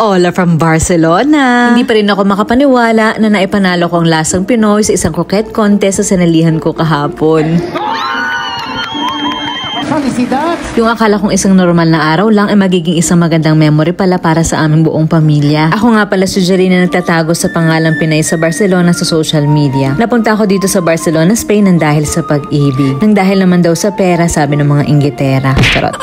Hola from Barcelona! Hindi pa rin ako makapaniwala na naipanalo ko ang lasang Pinoy sa isang croquette contest sa sinalihan ko kahapon. Yung akala kong isang normal na araw lang ay magiging isang magandang memory pala para sa aming buong pamilya. Ako nga pala si Jerry na nagtatago sa pangalang Pinay sa Barcelona sa social media. Napunta ako dito sa Barcelona, Spain nang dahil sa pag-ibig. Nang dahil naman daw sa pera, sabi ng mga inggitera. Charot.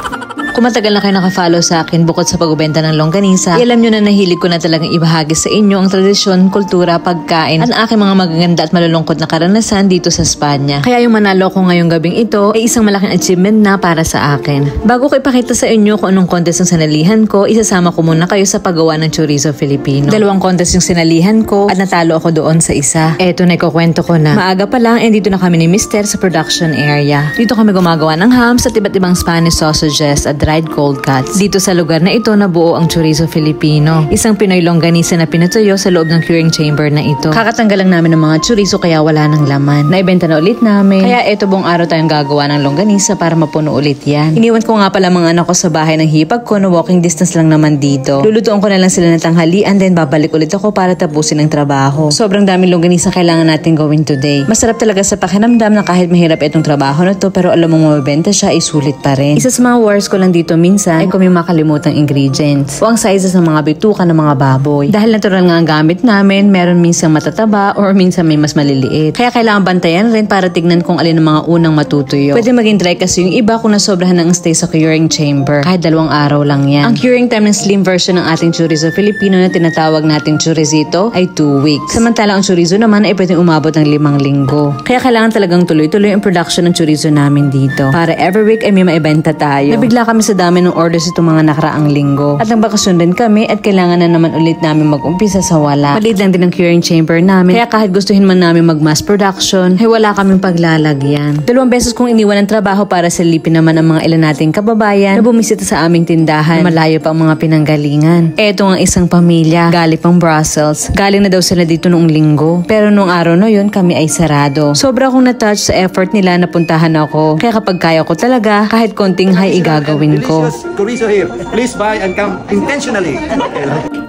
Kung matagal na kayo nakafollow sa akin bukod sa pagbebenta ng longganisa, alam nyo na nahilig ko na talagang ibahagi sa inyo ang tradisyon, kultura, pagkain at ang aking mga magaganda at malulungkot na karanasan dito sa Spanya. Kaya yung manalo ko ngayong gabing ito ay isang malaking achievement na para sa akin. Bago ko ipakita sa inyo kung anong contest ang sinalihan ko, isasama ko muna kayo sa paggawa ng chorizo Filipino. 2 contest yung sinalihan ko at natalo ako doon sa isa. Eto na ikukwento ko na. Maaga pa lang dito na kami ni Mister sa production area. Dito kami gumagawa ng hams at iba't ibang Spanish sausages at dried cold cuts. Dito sa lugar na ito nabuo ang chorizo Filipino. Isang Pinoy longganisa na pinatuyo sa loob ng curing chamber na ito. Kakatanggal lang namin ng mga chorizo kaya wala ng laman. Naibenta na ulit namin. Kaya eto buong araw tayong gagawa ng longganisa para mapuno ulit yan. Iniwan ko nga pala mga anak ko sa bahay ng hipag ko na walking distance lang naman dito. Lulutuan ko na lang sila ng tanghalian then babalik ulit ako para tapusin ang trabaho. Sobrang daming longganisa kailangan natin gawin today. Masarap talaga sa pakiramdam na kahit mahirap itong trabaho na to pero alam mong mabibenta siya ay sulit pa rin. Isa sa mga worries ko lang dito minsan ay kung may makalimutang ingredients o ang sizes ng mga bituka ng mga baboy. Dahil natural nga ang gamit namin, meron minsan matataba or minsan may mas maliliit. Kaya kailangan bantayan rin para tignan kung alin ang mga unang matutuyo. Pwede maging dry kasi yung iba kung nasobrahan ng stay sa curing chamber. Kahit 2 araw lang yan. Ang curing time ng slim version ng ating chorizo Filipino na tinatawag nating chorizito ay 2 weeks. Samantalang ang chorizo naman ay pwedeng umabot ng 5 linggo. Kaya kailangan talagang tuloy-tuloy ang production ng chorizo namin dito. Para every week ay may maibenta tayo. Nabigla kami sa dami ng orders itong mga nakaraang linggo. At nagbakasyon din kami at kailangan na naman ulit namin mag-umpisa sa wala. Maliit lang din ang curing chamber namin. Kaya kahit gustuhin man namin mag-mass production, ay wala kaming paglalagyan. 2 beses kong iniwan ang trabaho para silipin naman ang mga ilan nating kababayan na bumisita sa aming tindahan. Malayo pa ang mga pinanggalingan. Eto ang isang pamilya, galing pang Brussels. Galing na daw sila dito noong linggo. Pero noong araw na yun, kami ay sarado. Sobra akong na-touch sa effort nila na puntahan ako. Kaya kapag kaya ko talaga, kahit konting high igagawin ko. Chorizo here. Please buy and come intentionally.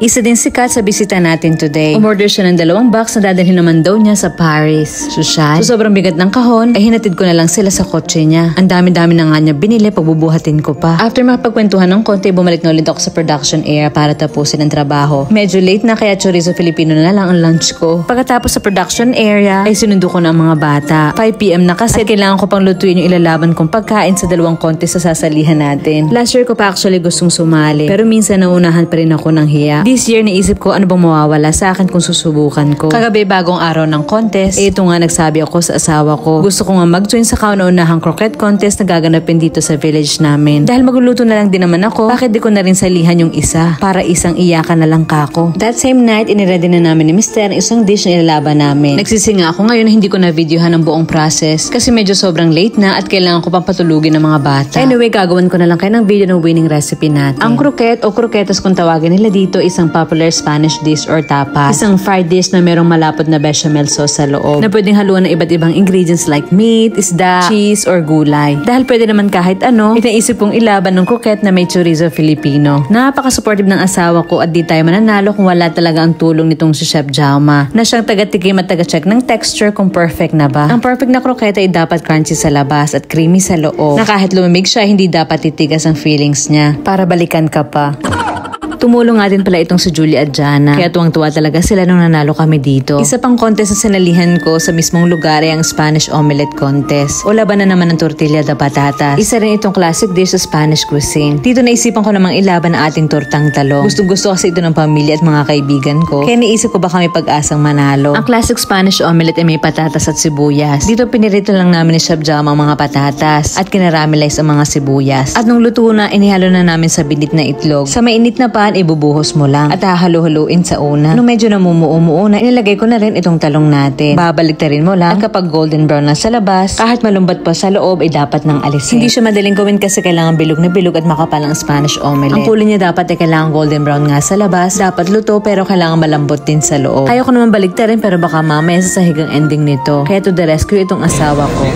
Isa din sikat sa bisita natin today. Umorder siya ng 2 box na dadalhin naman daw niya sa Paris. Susyal. So sobrang bigat ng kahon, ay hinatid ko na lang sila sa kotse niya. Ang dami-dami na nga niya binili, pagbubuhatin ko pa. After makapagkwentuhan ng konti, bumalik na ulit ako sa production area para tapusin ang trabaho. Medyo late na kaya chorizo Filipino na lang ang lunch ko. Pagkatapos sa production area, ay sinundo ko na ang mga bata. 5 PM na kasi at kailangan ko pang lutuin yung ilalaban kong pagkain sa 2 contest sa sasalihan natin. Last year ko pa actually gustong sumali, pero minsan naunahan pa rin ako ng hiya. This year naisip ko ano bang mawawala sa akin kung susubukan ko. Kagabi bagong araw ng contest, ito nga nagsabi ako sa asawa ko. Gusto ko nga mag-join sa kauna-unahang croquette contest na gaganapin dito sa village namin. Dahil magluluto na lang din naman ako, bakit di ko na rin salihan yung isa para isang iyakan na lang kako. That same night, iniready na namin ni Mister isang dish na ilalaban namin. Nagsisinga ako ngayon na hindi ko na videohan ang buong process kasi medyo sobrang late na at kailangan ko pang patulugin ng mga bata. Anyway, gagawin ko na lang kayo ng video ng winning recipe natin. Ang croquette o croquetas kung tawagin nila dito, isang popular Spanish dish or tapas. Isang fried dish na merong malapot na bechamel sauce sa loob na pwedeng haluan ng iba't ibang ingredients like meat, isda, cheese, or gulay. Dahil pwede naman kahit ano, itaisip kong ilaban ng croquette na may chorizo Filipino. Napaka-supportive ng asawa ko at di tayo mananalo kung wala talaga ang tulong nitong si Chef Jaume na siyang taga-tikim at taga-check ng texture kung perfect na ba. Ang perfect na croquette ay dapat crunchy sa labas at creamy sa loob na kahit lumamig siya, hindi dapat titigas ang feelings niya para balikan ka pa. Tumulong nga din pala itong si Julie at Jana. Kaya tuwang-tuwa talaga sila nung nanalo kami dito. Isa pang contest na sinalihan ko sa mismong lugar ay ang Spanish Omelette Contest. O laban na naman ng tortilla de patatas. Isa rin itong classic dish sa Spanish cuisine. Dito naisipan ko namang ilaban ang ating tortang talong. Gustong-gusto kasi ito ng pamilya at mga kaibigan ko. Kaya naisip ko baka may pag-asang manalo. Ang classic Spanish omelette ay may patatas at sibuyas. Dito pinirito lang namin ni Chef Jaume ang mga patatas at kinaramelize ang mga sibuyas. At nung luto na, inihalo na namin sa binit na itlog. Sa mainit na pan, ibubuhos mo lang at hahalo-haluin sa una. Nung medyo namumuo na, inilagay ko na rin itong talong natin. Babaliktarin mo lang at kapag golden brown na sa labas, kahit malumbat pa sa loob ay dapat nang alisin. Hindi siya madaling gawin kasi kailangan bilog na bilog at makapal ang Spanish omelette. Ang kulay niya dapat ay kailangan golden brown nga sa labas, dapat luto pero kailangan malambot din sa loob. Ayaw ko naman baliktarin pero baka mamaya sa sahigang ending nito. Kaya to the rescue itong asawa ko.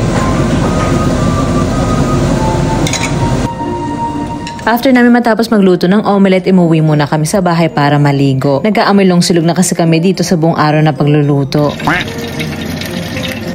After namin matapos magluto ng omelette, imuwi muna kami sa bahay para maligo. Nag-aamoy silog na kasi kami dito sa buong araw na pagluluto.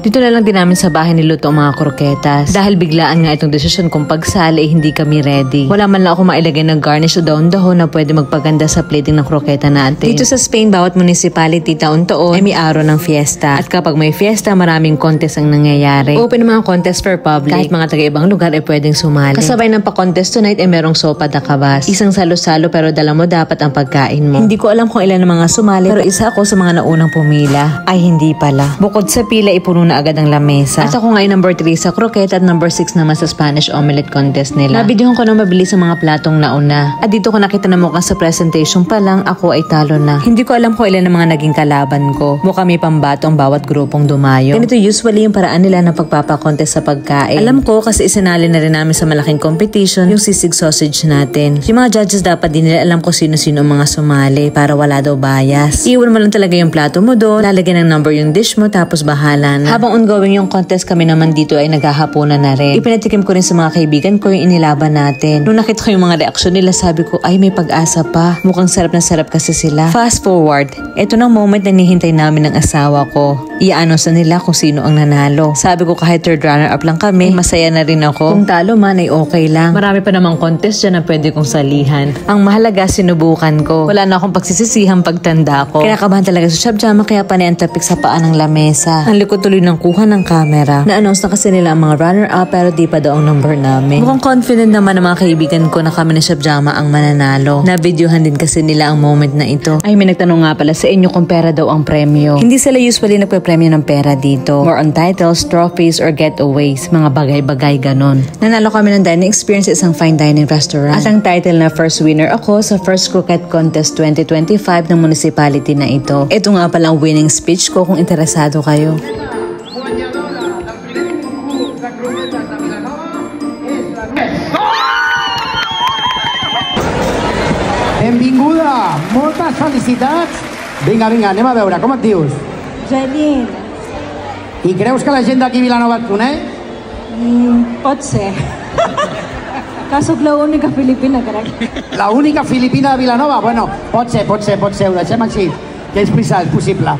Dito na lang din namin sa bahay niluto ang mga kroketas. Dahil biglaan nga itong desisyon kung pagsali, hindi kami ready. Wala man lang ako mailagay ng garnish o dahon-dahon na pwede magpaganda sa plating ng kroketa natin. Dito sa Spain, bawat municipality taon-taon ay may araw ng fiesta. At kapag may fiesta, maraming contest ang nangyayari. Open ang mga contest for public. Kahit mga taga-ibang lugar ay pwedeng sumali. Kasabay ng pa-contest tonight ay merong sopa da kabas. Isang salo-salo pero dala mo dapat ang pagkain mo. Hindi ko alam kung ilan ang mga sumali pero isa ako sa mga naunang pumila. Ay hindi pala. Bukod sa pila, ipuno na agad ang lamesa. At ako nga ay number 3 sa croquette at number 6 naman sa Spanish omelette contest nila. Nabidyohan ko na mabilis ang mga platong nauna. At dito ko nakita na mukhang sa presentation pa lang ako ay talo na. Hindi ko alam kung ilan ang mga naging kalaban ko. Mukha may pambato ang bawat grupong dumayo. Ganito usually yung paraan nila ng pagpapakontest sa pagkain. Alam ko kasi isinali na rin namin sa malaking competition yung sisig sausage natin. Yung mga judges dapat din nila alam kung sino-sino ang mga sumali para wala daw bias. Iwan mo lang talaga yung plato mo doon, lalagyan ng number yung dish mo tapos bahala na. Habang ongoing yung contest, kami naman dito ay naghahaponan na rin. Ipinatikim ko rin sa mga kaibigan ko yung inilaban natin. Nung nakita ko yung mga reaksyon nila, sabi ko, ay may pag-asa pa. Mukhang sarap na sarap kasi sila. Fast forward, eto ng moment na nihintay namin ng asawa ko. I-announce na nila kung sino ang nanalo. Sabi ko kahit third runner-up lang kami, masaya na rin ako. Kung talo man ay okay lang. Marami pa namang contest dyan na pwede kong salihan. Ang mahalaga, sinubukan ko. Wala na akong pagsisisihang pagtanda ko. Kinakabahan talaga sa Shabjama kaya panay ang tapik sa paa ng lamesa. Ang likod tuloy ng kuha ng camera. Na-announce na kasi nila ang mga runner-up pero di pa daw ang number namin. Mukhang confident naman ang mga kaibigan ko na kami na Shabjama ang mananalo. Na-videohan din kasi nila ang moment na ito. Ay, may nagtanong nga pala sa inyo kung pera daw ang premyo. Hindi sila usually nagpe-premyo ng pera dito. More on titles, trophies, or getaways. Mga bagay-bagay ganon. Nanalo kami ng dining experience sa isang fine dining restaurant. At ang title na first winner ako sa First Croquette Contest 2025 ng municipality na ito. Ito nga pala ang winning speech ko kung interesado kayo. Benvinguda! Moltes felicitats! Vinga, anem a veure, com et dius? Janine. I creus que la gent d'aquí a Vilanova et coneix? Pot ser. Que sóc l'única filipina, crec. La única filipina de Vilanova? Bueno, pot ser, ho deixem així, que és possible.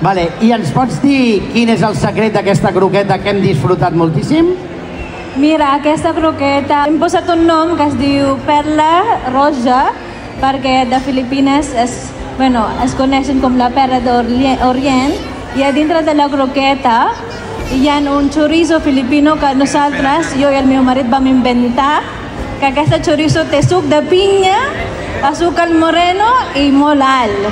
Vale, i ens pots dir quin és el secret d'aquesta croqueta que hem disfrutat moltíssim? Mira, aquesta croqueta hem posat un nom que es diu Perla Roja, perquè de Filipines es coneixen com la perla d'Orient, i a dintre de la croqueta hi ha un chorizo filipino que nosaltres, jo i el meu marit, vam inventar, que aquesta chorizo té suc de pinya, azúcar moreno i molt alt,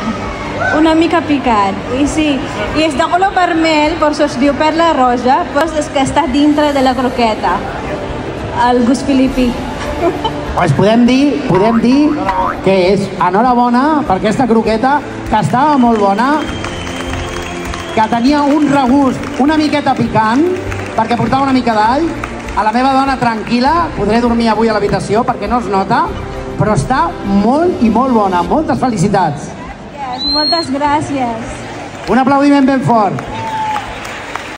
una mica picant. I sí, i és de color vermell, per això es diu perla roja, però és que està dintre de la croqueta, el gust filipí. Pues podem dir que és enhorabona per aquesta croqueta, que estava molt bona, que tenia un regust una miqueta picant, perquè portava una mica d'all. A la meva dona tranquil·la, podré dormir avui a l'habitació perquè no es nota, però està molt i molt bona. Moltes felicitats. Moltes gràcies. Un aplaudiment ben fort.